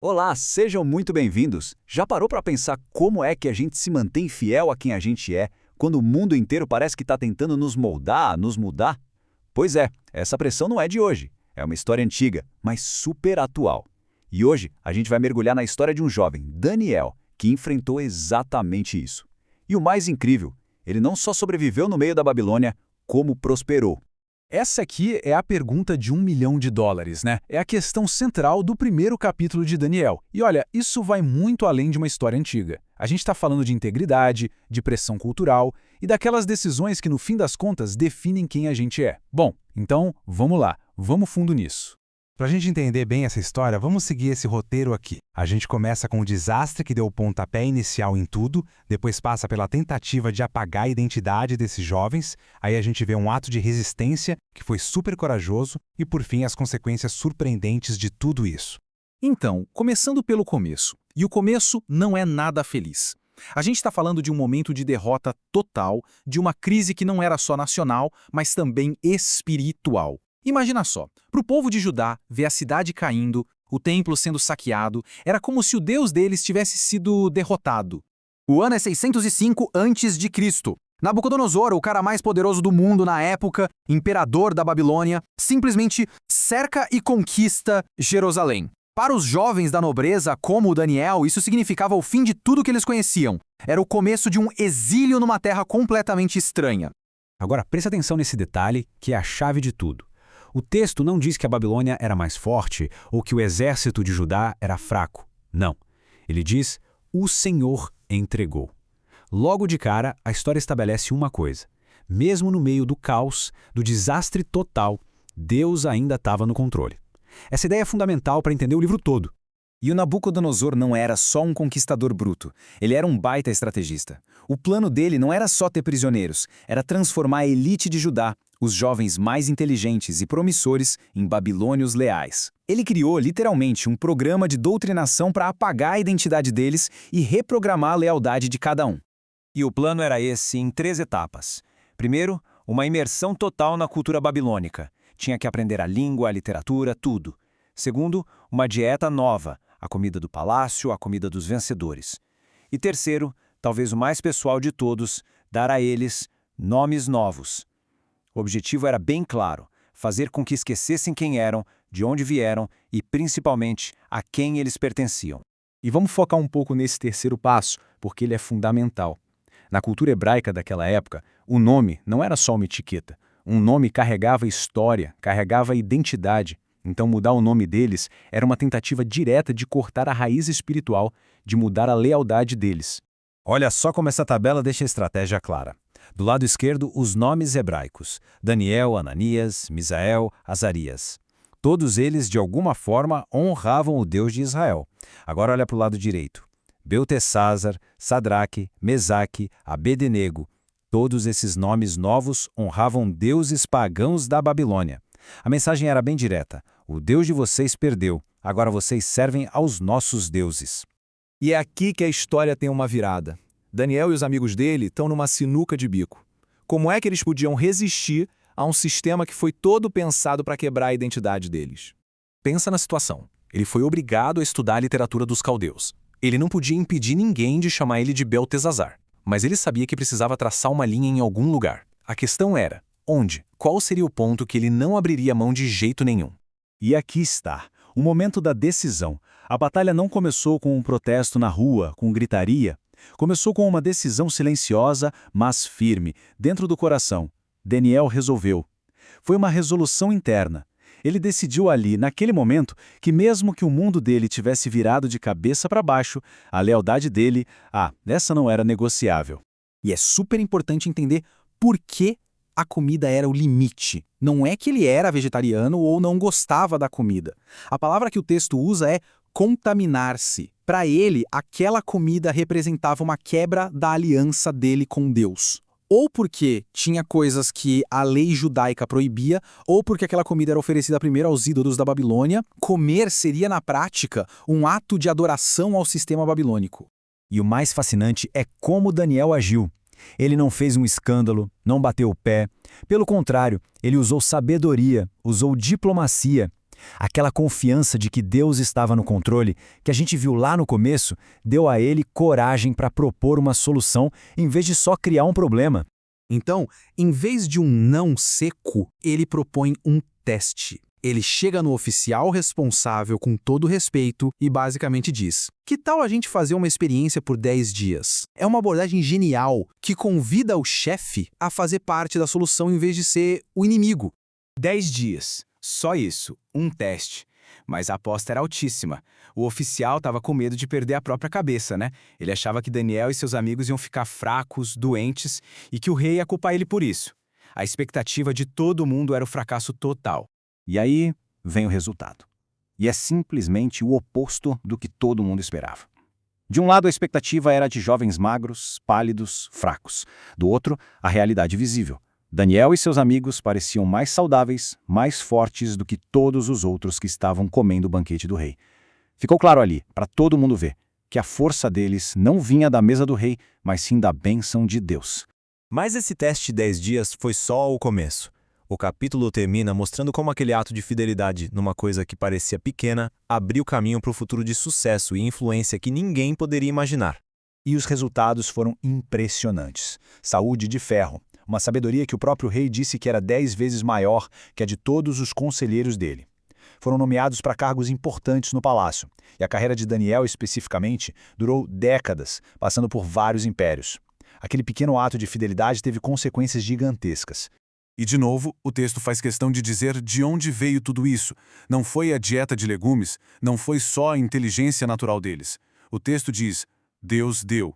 Olá, sejam muito bem-vindos. Já parou para pensar como é que a gente se mantém fiel a quem a gente é, quando o mundo inteiro parece que está tentando nos moldar, nos mudar? Pois é, essa pressão não é de hoje. É uma história antiga, mas super atual. E hoje a gente vai mergulhar na história de um jovem, Daniel, que enfrentou exatamente isso. E o mais incrível, ele não só sobreviveu no meio da Babilônia, como prosperou. Essa aqui é a pergunta de US$ 1 milhão, né? É a questão central do primeiro capítulo de Daniel. E olha, isso vai muito além de uma história antiga. A gente está falando de integridade, de pressão cultural e daquelas decisões que, no fim das contas, definem quem a gente é. Bom, então, vamos lá, vamos fundo nisso. Para a gente entender bem essa história, vamos seguir esse roteiro aqui. A gente começa com o desastre que deu o pontapé inicial em tudo, depois passa pela tentativa de apagar a identidade desses jovens, aí a gente vê um ato de resistência que foi super corajoso e, por fim, as consequências surpreendentes de tudo isso. Então, começando pelo começo. E o começo não é nada feliz. A gente está falando de um momento de derrota total, de uma crise que não era só nacional, mas também espiritual. Imagina só, para o povo de Judá, ver a cidade caindo, o templo sendo saqueado, era como se o Deus deles tivesse sido derrotado. O ano é 605 a.C. Nabucodonosor, o cara mais poderoso do mundo na época, imperador da Babilônia, simplesmente cerca e conquista Jerusalém. Para os jovens da nobreza, como o Daniel, isso significava o fim de tudo que eles conheciam. Era o começo de um exílio numa terra completamente estranha. Agora, preste atenção nesse detalhe, que é a chave de tudo. O texto não diz que a Babilônia era mais forte ou que o exército de Judá era fraco. Não. Ele diz, o Senhor entregou. Logo de cara, a história estabelece uma coisa. Mesmo no meio do caos, do desastre total, Deus ainda estava no controle. Essa ideia é fundamental para entender o livro todo. E o Nabucodonosor não era só um conquistador bruto, ele era um baita estrategista. O plano dele não era só ter prisioneiros, era transformar a elite de Judá, os jovens mais inteligentes e promissores, em babilônios leais. Ele criou literalmente um programa de doutrinação para apagar a identidade deles e reprogramar a lealdade de cada um. E o plano era esse em 3 etapas. Primeiro, uma imersão total na cultura babilônica. Tinha que aprender a língua, a literatura, tudo. Segundo, uma dieta nova, a comida do palácio, a comida dos vencedores. E terceiro, talvez o mais pessoal de todos, dar a eles nomes novos. O objetivo era bem claro, fazer com que esquecessem quem eram, de onde vieram e, principalmente, a quem eles pertenciam. E vamos focar um pouco nesse terceiro passo, porque ele é fundamental. Na cultura hebraica daquela época, o nome não era só uma etiqueta. Um nome carregava história, carregava identidade. Então mudar o nome deles era uma tentativa direta de cortar a raiz espiritual, de mudar a lealdade deles. Olha só como essa tabela deixa a estratégia clara. Do lado esquerdo, os nomes hebraicos: Daniel, Ananias, Misael, Azarias. Todos eles, de alguma forma, honravam o Deus de Israel. Agora olha para o lado direito. Beltesazar, Sadraque, Mesaque, Abednego. Todos esses nomes novos honravam deuses pagãos da Babilônia. A mensagem era bem direta. O Deus de vocês perdeu. Agora vocês servem aos nossos deuses. E é aqui que a história tem uma virada. Daniel e os amigos dele estão numa sinuca de bico. Como é que eles podiam resistir a um sistema que foi todo pensado para quebrar a identidade deles? Pensa na situação. Ele foi obrigado a estudar a literatura dos caldeus. Ele não podia impedir ninguém de chamar ele de Beltesazar, mas ele sabia que precisava traçar uma linha em algum lugar. A questão era, onde? Qual seria o ponto que ele não abriria mão de jeito nenhum? E aqui está, o momento da decisão. A batalha não começou com um protesto na rua, com gritaria. Começou com uma decisão silenciosa, mas firme, dentro do coração. Daniel resolveu. Foi uma resolução interna. Ele decidiu ali, naquele momento, que mesmo que o mundo dele tivesse virado de cabeça para baixo, a lealdade dele, essa não era negociável. E é super importante entender por que a comida era o limite. Não é que ele era vegetariano ou não gostava da comida. A palavra que o texto usa é contaminar-se. Para ele, aquela comida representava uma quebra da aliança dele com Deus. Ou porque tinha coisas que a lei judaica proibia, ou porque aquela comida era oferecida primeiro aos ídolos da Babilônia, comer seria, na prática, um ato de adoração ao sistema babilônico. E o mais fascinante é como Daniel agiu. Ele não fez um escândalo, não bateu o pé. Pelo contrário, ele usou sabedoria, usou diplomacia. Aquela confiança de que Deus estava no controle, que a gente viu lá no começo, deu a ele coragem para propor uma solução em vez de só criar um problema. Então, em vez de um não seco, ele propõe um teste. Ele chega no oficial responsável com todo respeito e basicamente diz: que tal a gente fazer uma experiência por 10 dias? É uma abordagem genial que convida o chefe a fazer parte da solução em vez de ser o inimigo. 10 dias. Só isso. Um teste. Mas a aposta era altíssima. O oficial estava com medo de perder a própria cabeça, né? Ele achava que Daniel e seus amigos iam ficar fracos, doentes, e que o rei ia culpar ele por isso. A expectativa de todo mundo era o fracasso total. E aí vem o resultado. E é simplesmente o oposto do que todo mundo esperava. De um lado, a expectativa era de jovens magros, pálidos, fracos. Do outro, a realidade visível. Daniel e seus amigos pareciam mais saudáveis, mais fortes do que todos os outros que estavam comendo o banquete do rei. Ficou claro ali, para todo mundo ver, que a força deles não vinha da mesa do rei, mas sim da bênção de Deus. Mas esse teste de 10 dias foi só o começo. O capítulo termina mostrando como aquele ato de fidelidade numa coisa que parecia pequena abriu caminho para o futuro de sucesso e influência que ninguém poderia imaginar. E os resultados foram impressionantes. Saúde de ferro, uma sabedoria que o próprio rei disse que era 10 vezes maior que a de todos os conselheiros dele. Foram nomeados para cargos importantes no palácio, e a carreira de Daniel especificamente durou décadas, passando por vários impérios. Aquele pequeno ato de fidelidade teve consequências gigantescas. E, de novo, o texto faz questão de dizer de onde veio tudo isso. Não foi a dieta de legumes, não foi só a inteligência natural deles. O texto diz: Deus deu.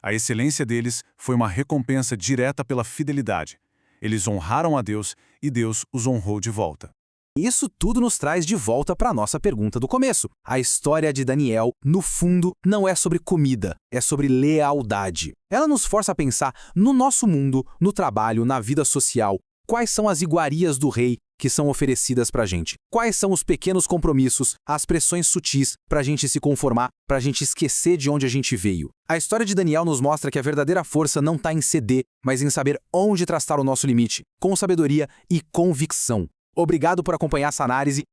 A excelência deles foi uma recompensa direta pela fidelidade. Eles honraram a Deus e Deus os honrou de volta. Isso tudo nos traz de volta para a nossa pergunta do começo. A história de Daniel, no fundo, não é sobre comida, é sobre lealdade. Ela nos força a pensar no nosso mundo, no trabalho, na vida social. Quais são as iguarias do rei que são oferecidas para a gente? Quais são os pequenos compromissos, as pressões sutis para a gente se conformar, para a gente esquecer de onde a gente veio? A história de Daniel nos mostra que a verdadeira força não está em ceder, mas em saber onde traçar o nosso limite, com sabedoria e convicção. Obrigado por acompanhar essa análise